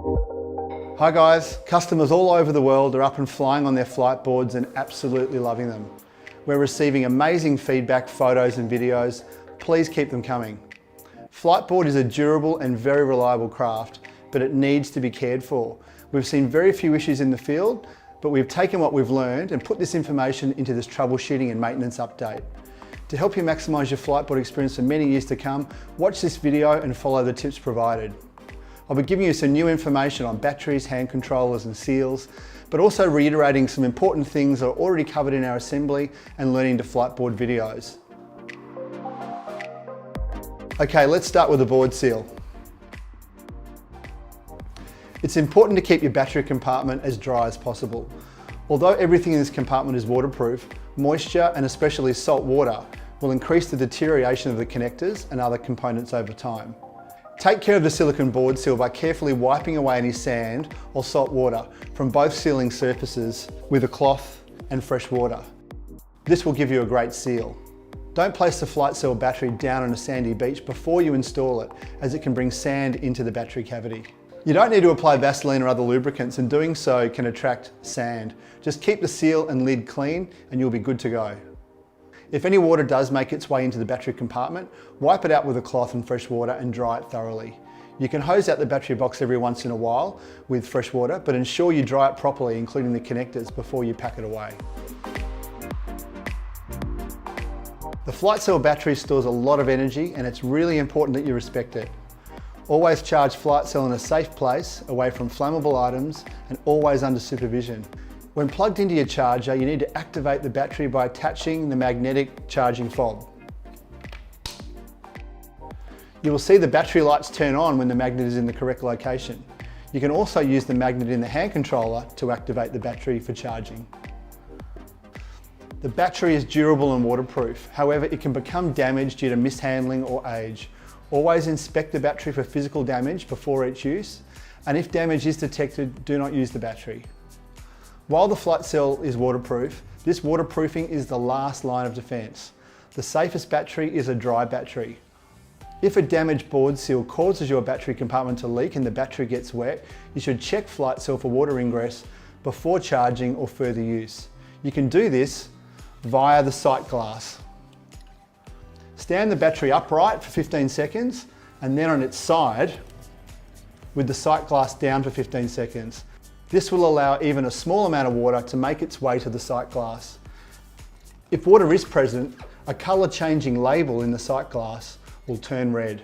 Hi guys, customers all over the world are up and flying on their flight boards and absolutely loving them. We're receiving amazing feedback, photos and videos. Please keep them coming. Fliteboard is a durable and very reliable craft, but it needs to be cared for. We've seen very few issues in the field, but we've taken what we've learned and put this information into this troubleshooting and maintenance update. To help you maximise your Fliteboard experience for many years to come, watch this video and follow the tips provided. I'll be giving you some new information on batteries, hand controllers and seals, but also reiterating some important things that are already covered in our assembly and learning to Fliteboard videos. Okay, let's start with the board seal. It's important to keep your battery compartment as dry as possible. Although everything in this compartment is waterproof, moisture and especially salt water will increase the deterioration of the connectors and other components over time. Take care of the silicone board seal by carefully wiping away any sand or salt water from both sealing surfaces with a cloth and fresh water. This will give you a great seal. Don't place the FlightSeal battery down on a sandy beach before you install it, as it can bring sand into the battery cavity. You don't need to apply Vaseline or other lubricants, and doing so can attract sand. Just keep the seal and lid clean and you'll be good to go. If any water does make its way into the battery compartment, wipe it out with a cloth and fresh water and dry it thoroughly. You can hose out the battery box every once in a while with fresh water, but ensure you dry it properly, including the connectors, before you pack it away. The FlightSeal battery stores a lot of energy and it's really important that you respect it. Always charge FlightSeal in a safe place, away from flammable items, and always under supervision. When plugged into your charger, you need to activate the battery by attaching the magnetic charging fob. You will see the battery lights turn on when the magnet is in the correct location. You can also use the magnet in the hand controller to activate the battery for charging. The battery is durable and waterproof. However, it can become damaged due to mishandling or age. Always inspect the battery for physical damage before each use, and if damage is detected, do not use the battery. While the FlightSeal is waterproof, this waterproofing is the last line of defense. The safest battery is a dry battery. If a damaged board seal causes your battery compartment to leak and the battery gets wet, you should check FlightSeal for water ingress before charging or further use. You can do this via the sight glass. Stand the battery upright for 15 seconds and then on its side with the sight glass down for 15 seconds. This will allow even a small amount of water to make its way to the sight glass. If water is present, a colour changing label in the sight glass will turn red.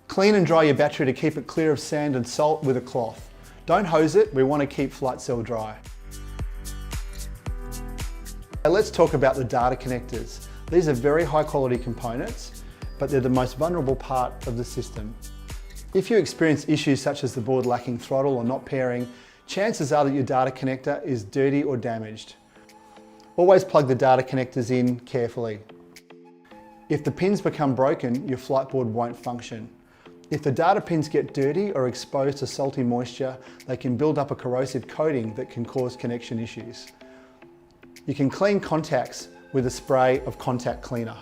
Clean and dry your battery to keep it clear of sand and salt with a cloth. Don't hose it, we want to keep FlightSeal dry. Now let's talk about the data connectors. These are very high quality components, but they're the most vulnerable part of the system. If you experience issues such as the board lacking throttle or not pairing, chances are that your data connector is dirty or damaged. Always plug the data connectors in carefully. If the pins become broken, your Fliteboard won't function. If the data pins get dirty or exposed to salty moisture, they can build up a corrosive coating that can cause connection issues. You can clean contacts with a spray of contact cleaner.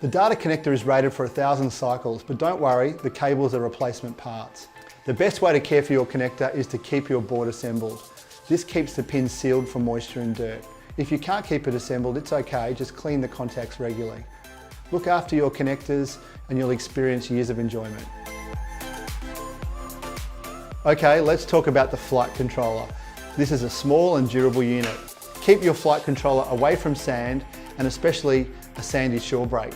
The data connector is rated for 1,000 cycles, but don't worry, the cables are replacement parts. The best way to care for your connector is to keep your board assembled. This keeps the pins sealed from moisture and dirt. If you can't keep it assembled, it's okay, just clean the contacts regularly. Look after your connectors and you'll experience years of enjoyment. Okay, let's talk about the flight controller. This is a small and durable unit. Keep your flight controller away from sand and especially a sandy shore break.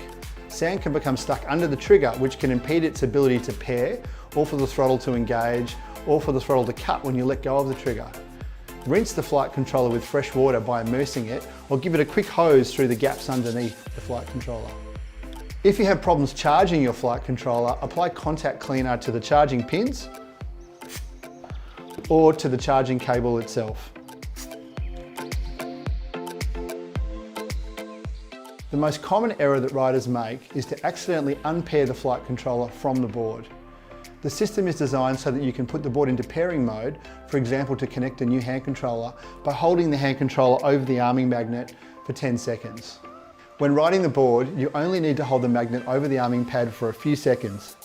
Sand can become stuck under the trigger, which can impede its ability to pair, or for the throttle to engage, or for the throttle to cut when you let go of the trigger. Rinse the flight controller with fresh water by immersing it, or give it a quick hose through the gaps underneath the flight controller. If you have problems charging your flight controller, apply contact cleaner to the charging pins or to the charging cable itself. The most common error that riders make is to accidentally unpair the flight controller from the board. The system is designed so that you can put the board into pairing mode, for example to connect a new hand controller, by holding the hand controller over the arming magnet for 10 seconds. When riding the board, you only need to hold the magnet over the arming pad for a few seconds.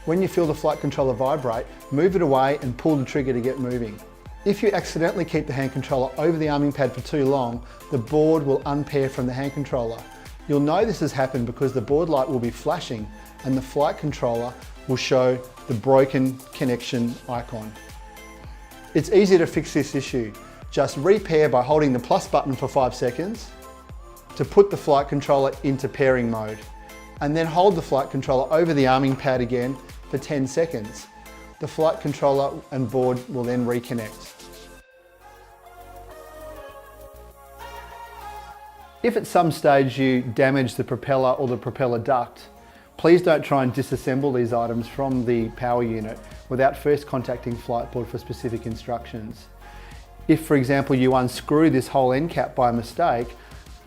When you feel the flight controller vibrate, move it away and pull the trigger to get moving. If you accidentally keep the hand controller over the arming pad for too long, the board will unpair from the hand controller. You'll know this has happened because the board light will be flashing and the flight controller will show the broken connection icon. It's easy to fix this issue. Just repair by holding the plus button for 5 seconds to put the flight controller into pairing mode, and then hold the flight controller over the arming pad again for 10 seconds. The flight controller and board will then reconnect. If at some stage you damage the propeller or the propeller duct, please don't try and disassemble these items from the power unit without first contacting Fliteboard for specific instructions. If, for example, you unscrew this whole end cap by mistake,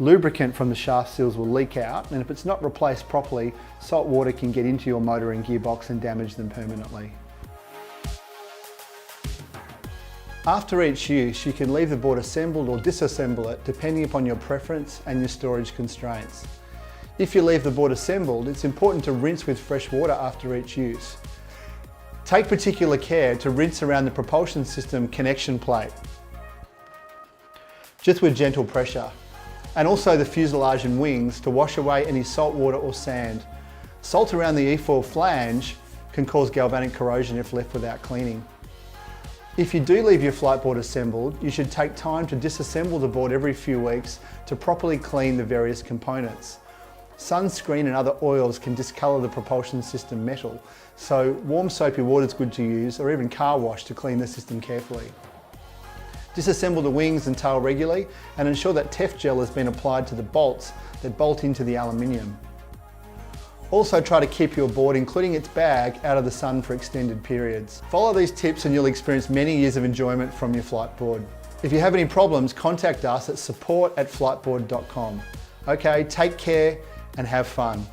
lubricant from the shaft seals will leak out, and if it's not replaced properly, salt water can get into your motor and gearbox and damage them permanently. After each use, you can leave the board assembled or disassemble it depending upon your preference and your storage constraints. If you leave the board assembled, it's important to rinse with fresh water after each use. Take particular care to rinse around the propulsion system connection plate, just with gentle pressure, and also the fuselage and wings to wash away any salt water or sand. Salt around the E-foil flange can cause galvanic corrosion if left without cleaning. If you do leave your flight board assembled, you should take time to disassemble the board every few weeks to properly clean the various components. Sunscreen and other oils can discolour the propulsion system metal, so warm soapy water is good to use, or even car wash to clean the system carefully. Disassemble the wings and tail regularly and ensure that Tef gel has been applied to the bolts that bolt into the aluminium. Also try to keep your board, including its bag, out of the sun for extended periods. Follow these tips and you'll experience many years of enjoyment from your flight board. If you have any problems, contact us at support@fliteboard.com. Okay, take care and have fun.